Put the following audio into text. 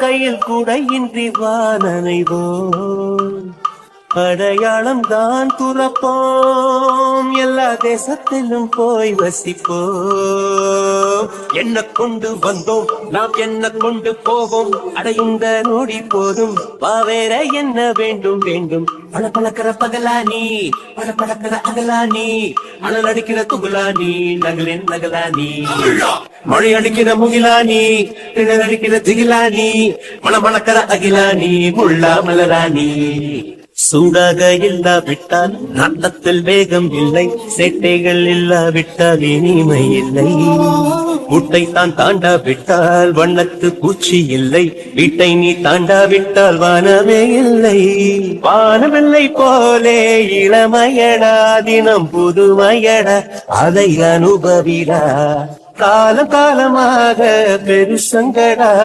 கையில் குடையின்றி வானனைவோம் அடையாளம் தான் துறப்போம் எல்லா தேசத்திலும் போய் வசிப்போம் என்ன கொண்டு வந்தோம் நாம் என்ன கொண்டு போவோம் அடையுந்த நோடி போதும் வேற என்ன வேண்டும் வேண்டும் பல பழக்கிற பகலானி பல பழக்கிற அகலானி அனல் அடிக்கிற துகுலானி நகலின் நகலானி மழை அடிக்கிற முகிலானி கிணறு அடிக்கிற திகிலானி மணமணக்கிற அகிலானி முள்ளா மலராணி சூடாக இல்லாவிட்டால் நாட்டத்தில் வேகம் இல்லை சேட்டைகள் இல்லாவிட்டால் இனிமை இல்லை முட்டை தான் தாண்டாவிட்டால் வண்ணத்து பூச்சி இல்லை வீட்டை நீ தாண்டாவிட்டால் வானமே இல்லை வானமில்லை போலே இளமையடா தினம் புதுமையடா அதை அனுபவிடா காலம் காலமாக பெருசங்கடா